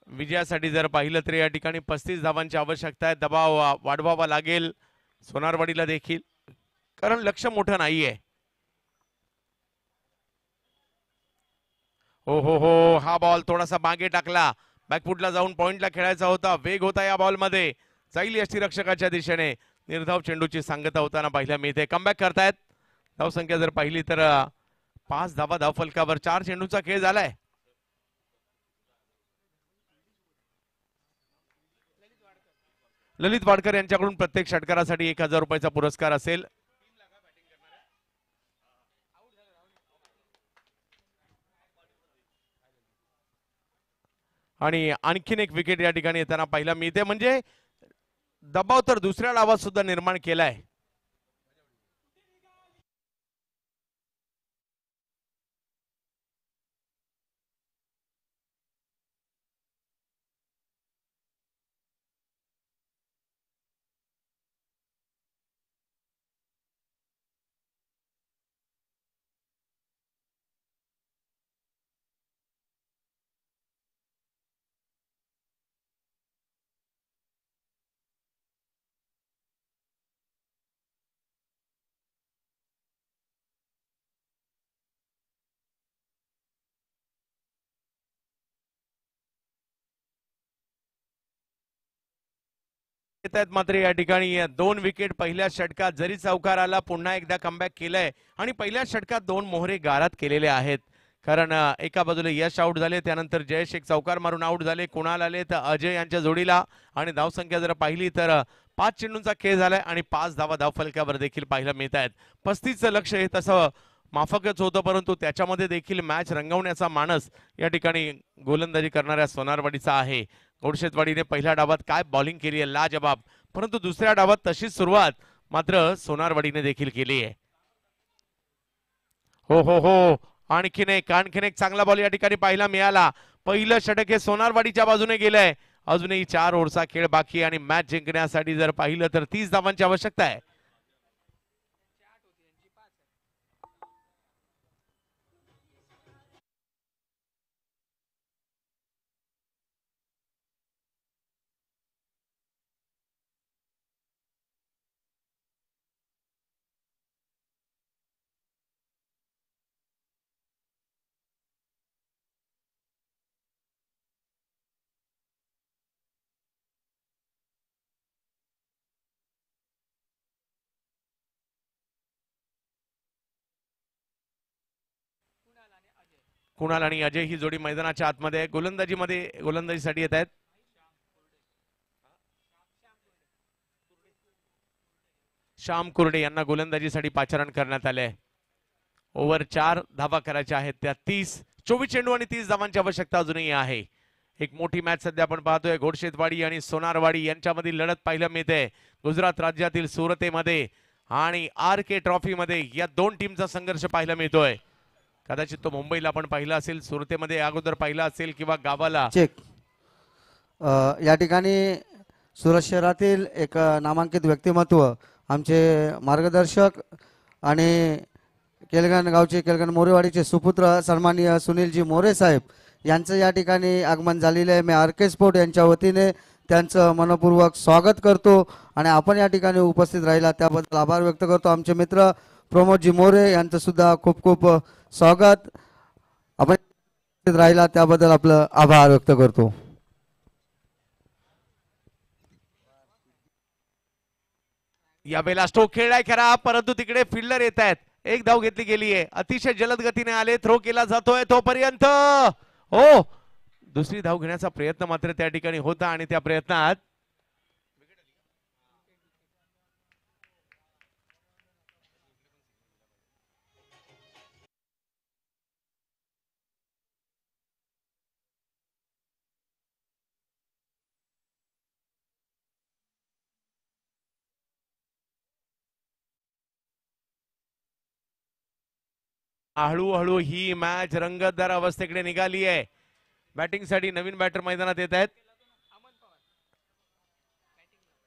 Speaker 2: विजयासाठी जर पाहिलं तर या ठिकाणी 35 धावांची आवश्यकता आहे. दबाव वाढवावा लागेल सोनारवाडीला देखील, कारण लक्ष मोठं नाहीये. हो हो हो, हा बॉल थोडासा मागे टाकला, बॅकफुटला जाऊन पॉइंटला खेळायचा होता. वेग होता या बॉल मध्ये, जाईल यष्टीरक्षकाच्या दिशेने. निर्धाव चेंडूची सांगता होताना पाहिल्या मी इथे कमबॅक करतायत. धावसंख्या जर पाहिली तर 5 धावा धावफलकावर. 4 चेंडूचा खेळ झालाय. ललित वाडकर यांच्याकडून प्रत्येक षटकारासाठी 1000 रुपयाचा पुरस्कार असेल. आणि आणखीन एक विकेट या ठिकाणी येताना पाहिला मिळते, म्हणजे दबाव तर दुसऱ्या डावात सुद्धा निर्माण केलाय. मात्र या ठिकाणी 2 विकेट पहिल्या षटकात. जरी चौकार आला, पुन्हा एकदा कमबॅक केलंय आणि पहिल्या षटकात 2 मोहरे गारात केलेले आहेत. कारण एका बाजूला यश आउट झाले, त्यानंतर जयेश एक चौकार मारून आउट झाले. कुणाल आले तर अजय यांच्या जोडीला आणि धावसंख्या जर पाहिली तर 5 चेंडूंचा खेळ झालाय आणि 5 धावा धावफलकावर देखील पाहायला मिळत आहेत. 35चं लक्ष हे तसं माफकच होतं, परंतु त्याच्यामध्ये देखील मॅच रंगवण्याचा मानस या ठिकाणी गोलंदाजी करणाऱ्या सोनारवाडीचा आहे. गोडशेतवाडीने पहिल्या डावात काय बॉलिंग केली आहे लाजबाब, परंतु दुसऱ्या डावात तशीच सुरुवात मात्र सोनारवाडीने देखील केली आहे. हो हो हो, आणखीन एक चांगला बॉल या ठिकाणी पाहायला मिळाला. पहिलं षटक हे सोनारवाडीच्या बाजूने गेलंय. अजूनही 4 ओव्हरचा खेळ बाकी आणि मॅच जिंकण्यासाठी जर पाहिलं तर 30 धावांची आवश्यकता आहे. कुणाल आणि अजय ही जोडी मैदानाच्या आतमध्ये गोलंदाजीसाठी येत आहेत. श्याम कुर्डे यांना गोलंदाजीसाठी पाचारण करण्यात आले. ओव्हर 4 धावा करायच्या आहेत, त्या 24 चेंडू आणि 30 धावांची आवश्यकता अजूनही आहे. एक मोठी मॅच सध्या आपण पाहतोय. घोडशेतवाडी आणि सोनारवाडी यांच्यामधील लढत पाहायला मिळते गुजरात राज्यातील सुरतेमध्ये. आणि RK ट्रॉफी मध्ये या दोन टीमचा संघर्ष पाहायला मिळतोय. कदाचित तो मुंबईला आपण पाहिला असेल, सुरतेमध्ये अगोदर पाहिला असेल किंवा गावाला.
Speaker 1: चेक या ठिकाणी सुरत शहरातील एक नामांकित व्यक्तिमत्व, आमचे मार्गदर्शक आणि केलगण गावचे केलगण मोरेवाडीचे सुपुत्र सन्माननीय सुनीलजी मोरे साहेब यांचं या ठिकाणी आगमन झालेलं आहे. मी RK स्पोर्ट यांच्या वतीने त्यांचं मनपूर्वक स्वागत करतो आणि आपण या ठिकाणी उपस्थित राहिला त्याबद्दल आभार व्यक्त करतो. आमचे मित्र प्रमोदजी मोरे यांचं सुद्धा खूप खूप स्वागत. आपण उपस्थित राहिला त्याबद्दल आपलं आभार व्यक्त करतो.
Speaker 2: यावेळेला स्ट्रोक खेळलाय खरा, परंतु तिकडे फिल्डर येत आहेत. एक धाव घेतली गेली आहे. अतिशय जलद गतीने आले, थ्रो केला जातोय तोपर्यंत हो दुसरी धाव घेण्याचा प्रयत्न मात्र त्या ठिकाणी होता आणि त्या प्रयत्नात हळूहळू ही मॅच रंगतदार अवस्थेकडे निघाली आहे. बॅटिंगसाठी नवीन बॅटर मैदानात येत आहेत.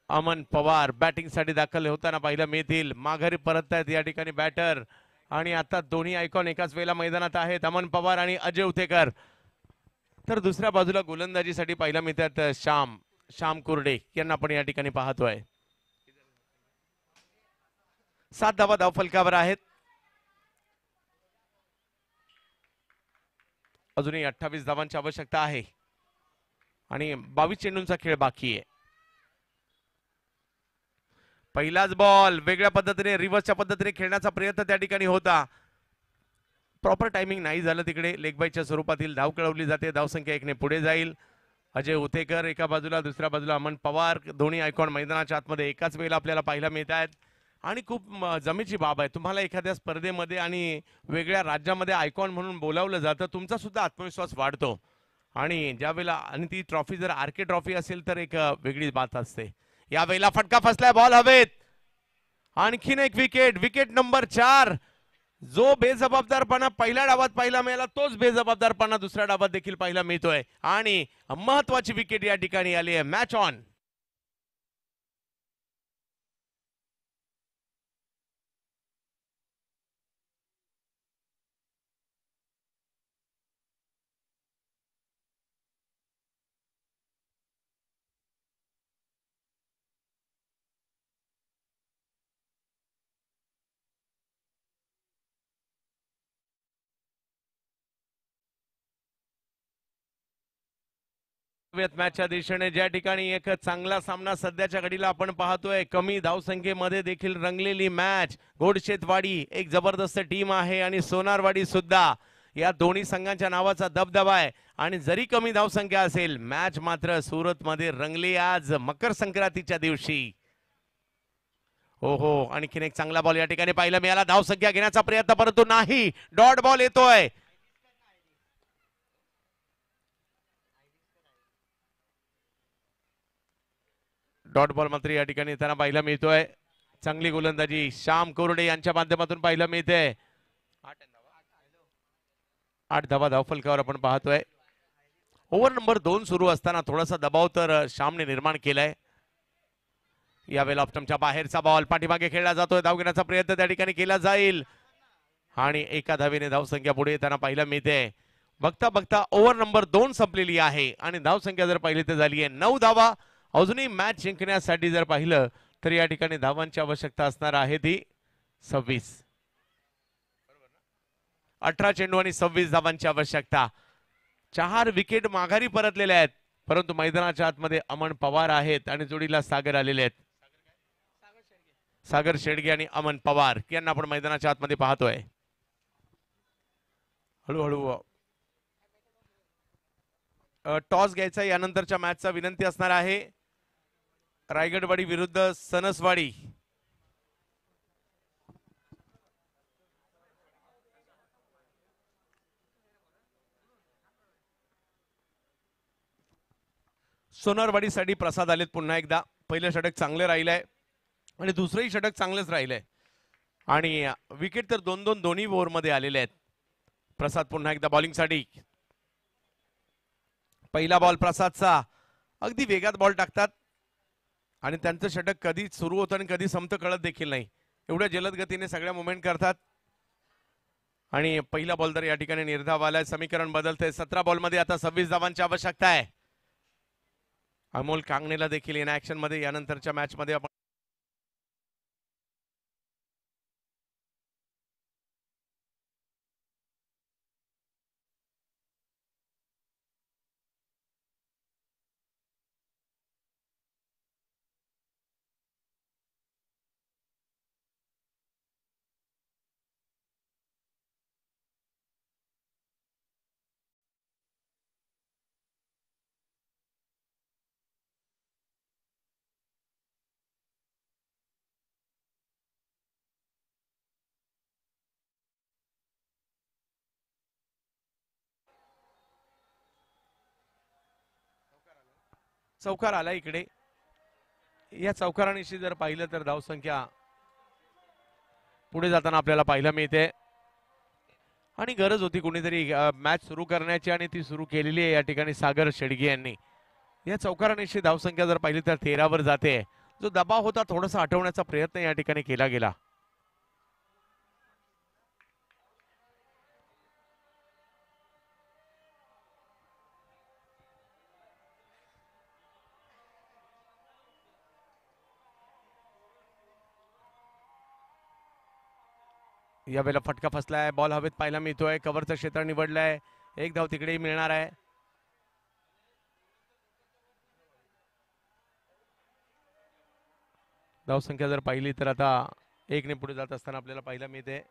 Speaker 2: अमन पवार बॅटिंगसाठी दाखल होताना पाहायला मिळतील. माघारी परत आहेत या ठिकाणी बॅटर आणि आता दोन्ही आयकॉन एकाच वेळेला मैदानात आहेत, अमन पवार आणि अजय उतेकर. तर दुसऱ्या बाजूला गोलंदाजीसाठी पाहायला मिळतात श्याम कुर्डे यांना आपण या ठिकाणी पाहतोय. 7 धावा धाव फलकावर आहेत. अजूनही 28 धावांची आवश्यकता आहे आणि 22 चेंडूंचा खेळ बाकी आहे. पहिलाच बॉल वेगळ्या पद्धतीने रिव्हर्सच्या पद्धतीने खेळण्याचा प्रयत्न त्या ठिकाणी होता. प्रॉपर टायमिंग नाही झालं. तिकडे लेग बायच्या स्वरूपातील धाव कळवली जाते. धावसंख्या 1 ने पुढे जाईल. अजय उतेकर एका बाजूला, दुसऱ्या बाजूला अमन पवार. दोन्ही आयकॉन मैदानाच्या आतमध्ये एकाच वेळेला आपल्याला पाहायला मिळत आहेत आणि खूप जमेची बाब आहे. तुम्हाला एखाद्या स्पर्धेमध्ये आणि वेगळ्या राज्यामध्ये आयकॉन म्हणून बोलावलं जातं, तुमचा सुद्धा आत्मविश्वास वाढतो. आणि ज्यावेळेला आणि ती ट्रॉफी जर RK ट्रॉफी असेल तर एक वेगळीच बात असते. यावेळेला फटका फसलाय, बॉल हवेत. आणखीन एक विकेट नंबर 4. जो बेजबाबदारपणा पहिल्या डावात पाहायला मिळाला तोच बेजबाबदारपणा दुसऱ्या डावात देखील पाहायला मिळतोय आणि महत्वाची विकेट या ठिकाणी आली आहे. Match on. मॅचच्या दिशेने ज्या ठिकाणी एक चांगला सामना सध्याच्या घडीला आपण पाहतोय. कमी धावसंख्येमध्ये देखील रंगलेली मॅच. घोडशेतवाडी एक जबरदस्त टीम आहे आणि सोनारवाडी सुद्धा. या दोन्ही संघांच्या नावाचा दबदबा आहे आणि जरी कमी धावसंख्या असेल मॅच मात्र सुरत मध्ये रंगली आज मकर संक्रांतीच्या दिवशी. हो आणखीन एक चांगला बॉल या ठिकाणी पाहायला मिळाला. धावसंख्या घेण्याचा प्रयत्न परंतु नाही. डॉट बॉल येतोय. डॉट बॉल मात्र या ठिकाणी त्यांना पाहायला मिळतोय. चांगली गोलंदाजी श्याम कुर्डे यांच्या माध्यमातून पाहायला मिळते. 8 धावा धावफलकावर आपण पाहतोय. ओव्हर नंबर 2 सुरू असताना थोडासा दबाव तर श्यामने निर्माण केलाय. यावेळेला ऑप्टमच्या बाहेरचा बॉल पाठीमागे खेळला जातोय. धाव घेण्याचा प्रयत्न त्या ठिकाणी केला जाईल आणि एका धावेने धावसंख्या पुढे येताना पाहायला मिळते. बघता बघता ओव्हर नंबर 2 संपलेली आहे आणि धावसंख्या जर पाहिली तर झाली आहे 9 धावा. अजूनही मॅच जिंकण्यासाठी जर पाहिलं तर या ठिकाणी धावांची आवश्यकता असणार आहे ती 26. 18 चेंडू आणि 26 धावांची आवश्यकता. 4 विकेट माघारी परतलेल्या आहेत, परंतु मैदानाच्या आतमध्ये अमन पवार आहेत आणि जोडीला सागर आलेले आहेत. सागर शेडगे आणि अमन पवार यांना आपण मैदानाच्या आतमध्ये पाहतोय. हळूहळू टॉस घ्यायचा यानंतरच्या मॅचचा विनंती असणार आहे. रायगडवाडी विरुद्ध सनसवाडी. सोनारवाडीसाठी प्रसाद आलेत पुन्हा एकदा. पहिलं षटक चांगले राहिलंय आणि दुसरंही षटक चांगलंच राहिलंय आणि विकेट तर दोन्ही ओव्हरमध्ये आलेले आहेत. प्रसाद पुन्हा एकदा बॉलिंगसाठी. पहिला बॉल प्रसादचा. अगदी वेगात बॉल टाकतात आणि त्यांचं षटक कधी सुरू होतं आणि कधी संपतं कळत देखील नाही. एवढ्या जलद गतीने सगळ्या मुवमेंट करतात आणि पहिला बॉल तर या ठिकाणी निर्धाव आलाय. समीकरण बदलतंय. 17 बॉलमध्ये आता 26 धावांची आवश्यकता आहे. अमोल कांगणेला देखील इन ऍक्शन मध्ये यानंतरच्या मॅच मध्ये आपण चौकार आला इकडे. या चौकारानिशी जर पाहिलं तर धावसंख्या पुढे जाताना आपल्याला पाहायला मिळते आणि गरज होती कुणीतरी मॅच सुरू करण्याची आणि ती सुरू केलेली आहे या ठिकाणी सागर शेडगे यांनी. या चौकारानिशी धावसंख्या जर पाहिली तर 13 वर जाते. जो दबाव होता थोडासा हटवण्याचा प्रयत्न या ठिकाणी केला गेला. यावेळेला फटका फसलाय. बॉल हवेत पाहायला मिळतोय. कव्हरचं क्षेत्र निवडलंय. एक धाव तिकडेही मिळणार आहे. धावसंख्या जर पाहिली तर आता 1 ने पुढे जात असताना आपल्याला पाहायला मिळते.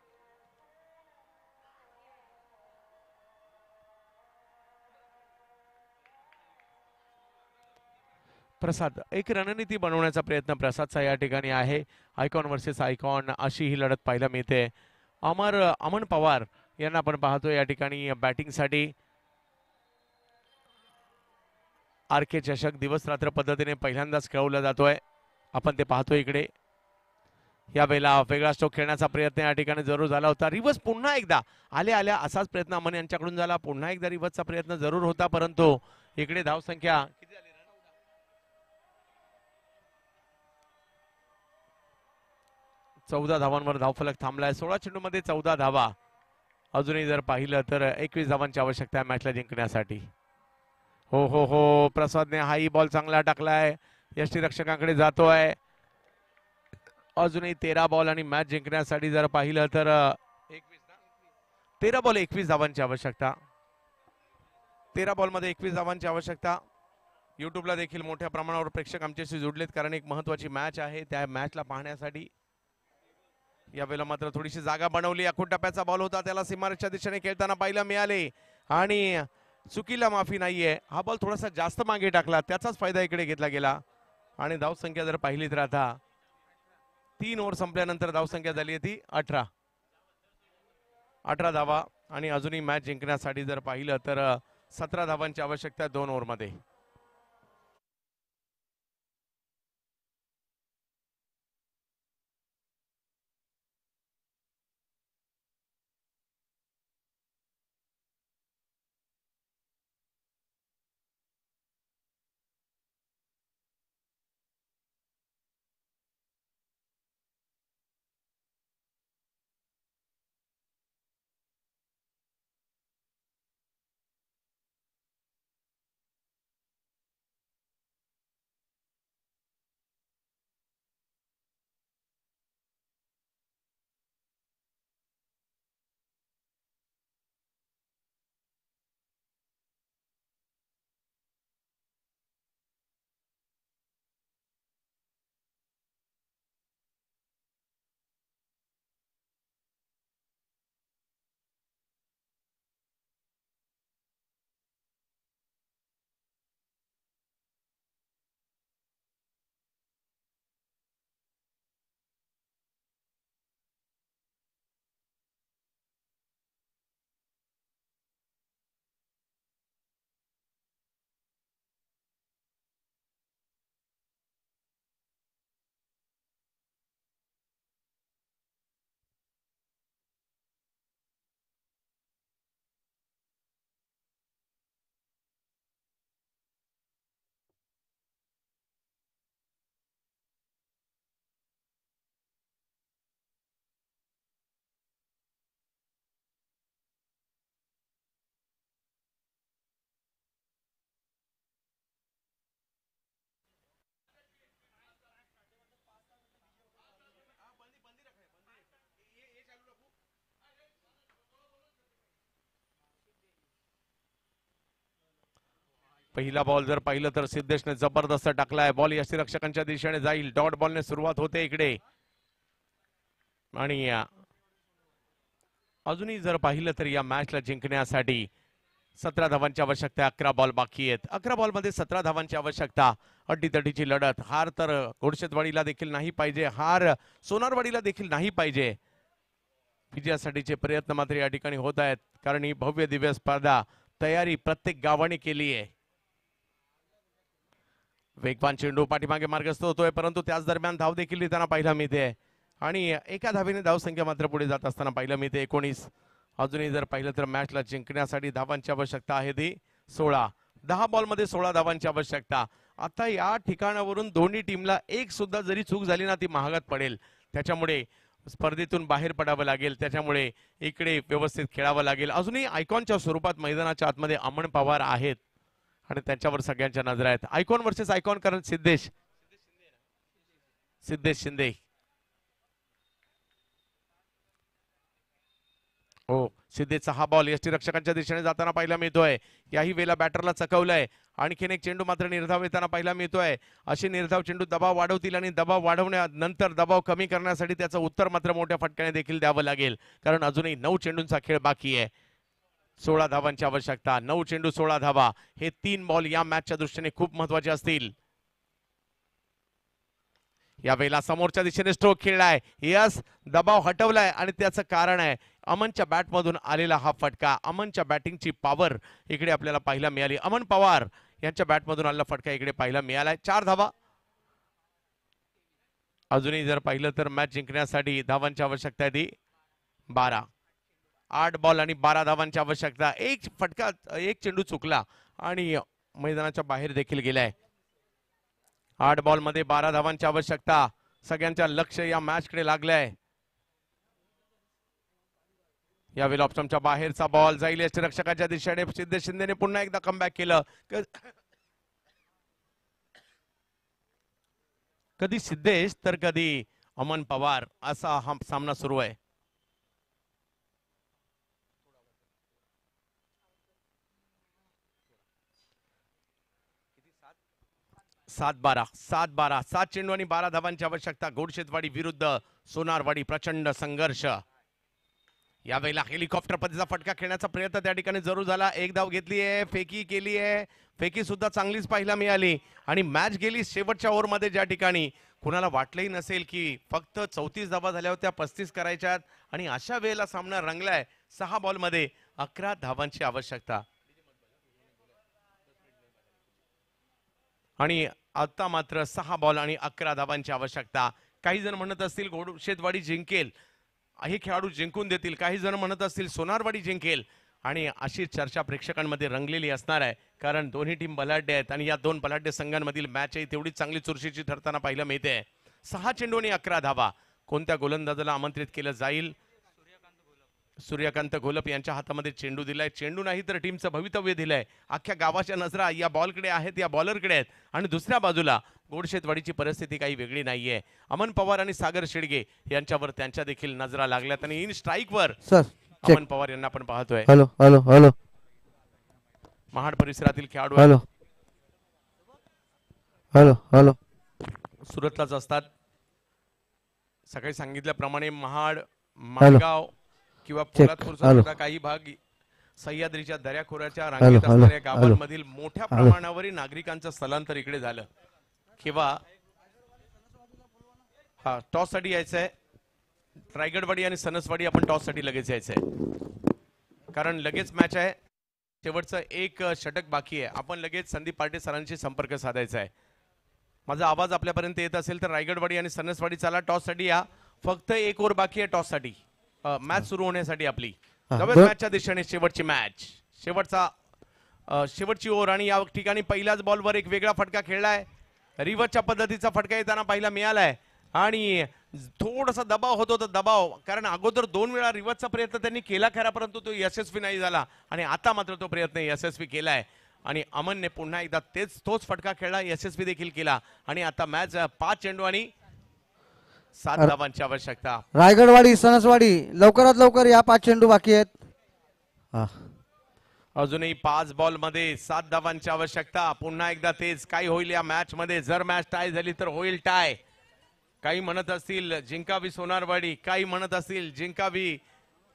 Speaker 2: प्रसाद एक रणनीती बनवण्याचा प्रयत्न प्रसादचा या ठिकाणी आहे. आयकॉन वर्सेस आयकॉन अशी ही लढत पाहायला मिळते. अमन पवार यांना आपण पाहतोय या ठिकाणी बॅटिंगसाठी. आर के चषक दिवस रात्र पद्धतीने पहिल्यांदाच खेळवला जातोय. आपण ते पाहतोय इकडे. यावेळेला वेगळा स्ट्रोक खेळण्याचा प्रयत्न या ठिकाणी जरूर झाला होता. रिव्हर्स पुन्हा एकदा आल्या असाच प्रयत्न अमन यांच्याकडून झाला. पुन्हा एकदा रिव्हर्सचा प्रयत्न जरूर होता, परंतु इकडे धावसंख्या 14 धावांवर धावफलक थांबलाय. 16 चेंडूमध्ये 14 धावा. अजूनही जर पाहिलं तर 21 धावांची आवश्यकता आहे मॅचला जिंकण्यासाठी. हो हो हो प्रसादने हाही बॉल चांगला टाकलाय. यष्टीरक्षकांकडे जातोय. अजूनही 13 बॉल आणि मॅच जिंकण्यासाठी जर पाहिलं तर 13 बॉल 21 धावांची आवश्यकता. 13 बॉल मध्ये 21 धावांची आवश्यकता. युट्यूबला देखील मोठ्या प्रमाणावर प्रेक्षक आमच्याशी जोडलेत, कारण एक महत्वाची मॅच आहे. त्या मॅचला पाहण्यासाठी यावेळेला मात्र थोडीशी जागा बनवली. आखूड टप्प्याचा बॉल होता, त्याला सीमारेषच्या दिशेने खेळताना पाहायला मिळाले आणि चुकीला माफी नाहीये. हा बॉल थोडासा जास्त मागे टाकला, त्याचाच फायदा इकडे घेतला गेला. आणि धावसंख्या जर पाहिली तर आता 3 ओव्हर संपल्यानंतर धावसंख्या झाली आहे ती 18 धावा. आणि अजूनही मॅच जिंकण्यासाठी जर पाहिलं तर 17 धावांची आवश्यकता 2 ओव्हरमध्ये. पहिला बॉल जर पाहिलं तर सिद्धेशने जबरदस्त टाकलाय. बॉल यष्टीरक्षकांच्या दिशेने जाईल. डॉट बॉलने सुरुवात होते इकडे. आणि अजूनही जर पाहिलं तर या मॅचला जिंकण्यासाठी 17 धावांची आवश्यकता. 11 बॉल बाकी आहेत. 11 बॉल मध्ये 17 धावांची आवश्यकता. अड्डीतडीची लढत. हार तर घोडशेतवाडीला देखील नाही पाहिजे, हार सोनारवाडीला देखील नाही पाहिजे. विजयासाठीचे प्रयत्न मात्र या ठिकाणी होत आहेत, कारण ही भव्य दिव्य स्पर्धा तयारी प्रत्येक गावाने केली आहे. वेगवान चेंडू पाठीमागे मार्गस्थ होतोय, परंतु त्याच दरम्यान धाव देखील देताना पाहायला मिळते आणि एका धावेने धावसंख्या मात्र पुढे जात असताना पाहायला मिळते 19. अजूनही जर पाहिलं तर मॅचला जिंकण्यासाठी धावांची आवश्यकता आहे ती 16. 10 बॉल मध्ये 16 धावांची आवश्यकता. आता या ठिकाणावरून दोन्ही टीमला एक सुद्धा जरी चूक झाली ना ती महागात पडेल. त्याच्यामुळे स्पर्धेतून बाहेर पडावं लागेल. त्याच्यामुळे इकडे व्यवस्थित खेळावं लागेल. अजूनही आयकॉनच्या स्वरूपात मैदानाच्या आतमध्ये अमन पवार आहेत आणि त्यांच्यावर सगळ्यांच्या नजरा आहेत. आयकॉन वर्सेस आयकॉन, कारण सिद्धेश शिंदे. हो, सिद्धेचा हा बॉल यष्टीरक्षकांच्या दिशेने जाताना पाहायला मिळतोय. याही वेळेला बॅटरला चकवलंय. आणखीन एक चेंडू मात्र निर्धाव येताना पाहायला मिळतोय. असे निर्धाव चेंडू दबाव वाढवतील आणि दबाव वाढवण्यानंतर दबाव कमी करण्यासाठी त्याचं उत्तर मात्र मोठ्या फटक्याने देखील द्यावं लागेल, कारण अजूनही 9 चेंडूंचा खेळ बाकी आहे. 16 धावांची आवश्यकता. 9 चेंडू 16 धावा. हे 3 बॉल या मॅचच्या दृष्टीने खूप महत्वाचे असतील. यावेळेला समोरच्या दिशेने स्ट्रोक खेळलाय. यस, दबाव हटवलाय आणि त्याचं कारण आहे अमनच्या बॅटमधून आलेला हा फटका. अमनच्या बॅटिंगची पॉवर इकडे आपल्याला पाहायला मिळाली. अमन पवार यांच्या बॅटमधून आलेला फटका इकडे पाहायला मिळालाय. 4 धावा. अजूनही जर पाहिलं तर मॅच जिंकण्यासाठी धावांची आवश्यकता आहे ती 12. 8 बॉल आणि 12 धावांची आवश्यकता. एक चेंडू चुकला आणि मैदानाच्या बाहेर देखील गेलाय. 8 बॉल मध्ये 12 धावांची आवश्यकता. सगळ्यांच्या लक्ष या मॅच कडे लागलंय. यावेळी ऑप्शनच्या बाहेरचा बॉल जाईल यष्टीरक्षकाच्या दिशेने. सिद्धेश शिंदेने पुन्हा एकदा कमबॅक केलं. कधी सिद्धेश तर कधी अमन पवार असा हा सामना सुरू आहे. सात चेंडू आणि 12 धावांची आवश्यकता. घोडशेतवाडी विरुद्ध सोनारवाडी. प्रचंड संघर्ष. यावेळेला हेलिकॉप्टर पद्धतीचा फटका खेळण्याचा प्रयत्न त्या ठिकाणी जरूर झाला. एक धाव घेतली आहे, फेकी केली आहे. फेकी सुद्धा चांगलीच पाहायला मिळाली आणि मॅच गेली शेवटच्या ओव्हरमध्ये, ज्या ठिकाणी कुणाला वाटलंही नसेल की फक्त 34 धावा झाल्या होत्या, 35 करायच्यात आणि अशा वेळेला सामना रंगलाय. 6 बॉल मध्ये 11 धावांची आवश्यकता आणि आता मात्र 6 बॉल आणि 11 धावांची आवश्यकता. काही जण म्हणत असतील घोडशेतवाडी जिंकेल, हे खेळाडू जिंकून देतील. काही जण म्हणत असतील सोनारवाडी जिंकेल आणि अशी चर्चा प्रेक्षकांमध्ये रंगलेली असणार आहे, कारण दोन्ही टीम बलाढ्य आहेत आणि या दोन बलाढ्य संघांमधील मॅचही तेवढीच चांगली चुरशीची ठरताना पाहायला मिळते. 6 चेंडू आणि 11 धावा. कोणत्या गोलंदाजाला आमंत्रित केलं जाईल? सूर्यकांत घोलप यांच्या हातामध्ये चेंडू दिलाय. चेंडू नाही तर टीमचं भवितव्य दिलंय. अख्ख्या गावाच्या नजरा या बॉलकडे आहेत, या बॉलरकडे आहेत आणि दुसऱ्या बाजूला घोडशेतवाडीची परिस्थिती काही वेगळी नाहीये. अमन पवार आणि सागर शेडगे यांच्यावर त्यांच्या देखील नजरा लागल्यात आणि इन स्ट्राईक वर अमन पवार यांना आपण पाहतोय.
Speaker 1: Hello hello hello.
Speaker 2: महाड परिसरातील खेळाडू
Speaker 1: हॅलो हॅलो हॅलो.
Speaker 2: सुरतलाच असतात. सकाळी सांगितल्याप्रमाणे महाड, माणगाव किंवा पोलादपूरचा काही भाग सह्याद्रीच्या दऱ्याखोऱ्याच्या रांगेत असणाऱ्या गावांमधील मोठ्या प्रमाणावर नागरिकांचं स्थलांतर इकडे झालं. किंवा टॉस साठी यायचंय. रायगडवाडी आणि सनसवाडी आपण टॉस साठी लगेच यायचंय, कारण लगेच मॅच आहे. शेवटचं एक षटक बाकी आहे. आपण लगेच संदीप पार्टे सरांशी संपर्क साधायचा आहे. माझा आवाज आपल्यापर्यंत येत असेल तर रायगडवाडी आणि सनसवाडी चला टॉस साठी या. फक्त एक ओव्हर बाकी आहे टॉस साठी, मॅच सुरू होण्यासाठी. आपली मॅचच्या दिशेने शेवटची मॅच, शेवटची ओव्हर आणि या ठिकाणी पहिल्याच बॉलवर एक वेगळा फटका खेळलाय. रिव्हर्सच्या पद्धतीचा फटका येताना पाहायला मिळालाय आणि थोडासा दबाव होतो. तर दबाव, कारण अगोदर 2 वेळा रिव्हर्सचा प्रयत्न त्यांनी केला खरा, परंतु तो यशस्वी नाही झाला आणि आता मात्र तो प्रयत्न यशस्वी केलाय आणि अमनने पुन्हा एकदा तोच फटका खेळला, यशस्वी देखील केला आणि आता मॅच 5 चेंडू आणि 7 धावांची आवश्यकता.
Speaker 1: रायगडवाडी सनसवाडी लवकरात लवकर या. 5 चेंडू बाकी आहेत.
Speaker 2: अजूनही 5 बॉल मध्ये 7 धावांची आवश्यकता. पुन्हा एकदा तेच काही होईल या मॅच मध्ये. जर मॅच टाय झाली तर होईल टाय. काही म्हणत असतील जिंकावी सोनारवाडी, काही म्हणत असतील जिंकावी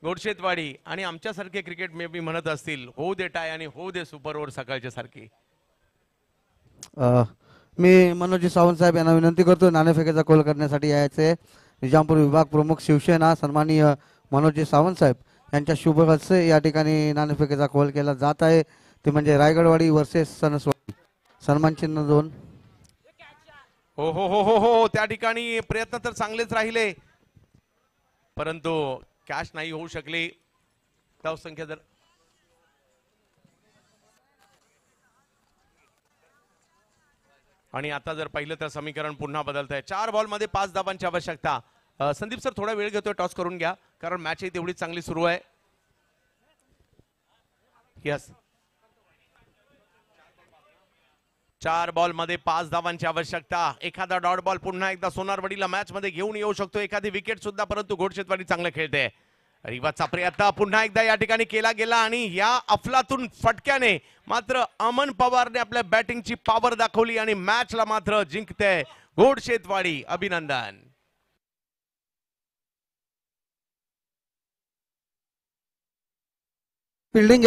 Speaker 2: गोडशेतवाडी, आणि आमच्यासारखे क्रिकेट मे बी म्हणत असतील होऊ दे टाय आणि होऊ दे सुपर ओव्हर सकाळच्या सारखी.
Speaker 1: मी मनोजी सावंत साहेब यांना विनंती करतो नाणेफेकीचा कॉल करण्यासाठी यायचे. निजामपूर विभाग प्रमुख शिवसेना सन्माननीय मनोजी सावंत साहेब यांच्या शुभ हस्ते या ठिकाणी नाणेफेकीचा कॉल केला जात आहे. ते म्हणजे रायगडवाडी वर्सेस सणसवाडी. सन्मान चिन्ह 2.
Speaker 2: हो हो हो हो हो, त्या ठिकाणी प्रयत्न तर चांगलेच राहिले परंतु कॅश नाही होऊ शकले. धावसंख्या जर आणि आता जर पाहिलं तर समीकरण पुन्हा बदलत आहे. 4 बॉल मध्ये 5 धावांची आवश्यकता. संदीप सर थोडा वेळ घेतोय, टॉस करून घ्या कारण मॅच ही तेवढी चांगली सुरू आहे. यस, 4 बॉल मध्ये 5 धावांची आवश्यकता. एखादा डॉट बॉल पुन्हा एकदा सोनारवाडीला मॅच मध्ये घेऊन येऊ शकतो, एखादी विकेट सुद्धा, परंतु घोडशेतवाडी चांगलं खेळते. रिवाचा प्रयत्न पुन्हा एकदा या ठिकाणी केला गेला आणि या अफलातून फटक्याने मात्र अमन पवारने आपल्या बॅटिंगची पॉवर दाखवली आणि मॅचला मात्र जिंकते घोडशेतवाडी. अभिनंदन.
Speaker 1: फिल्डिंग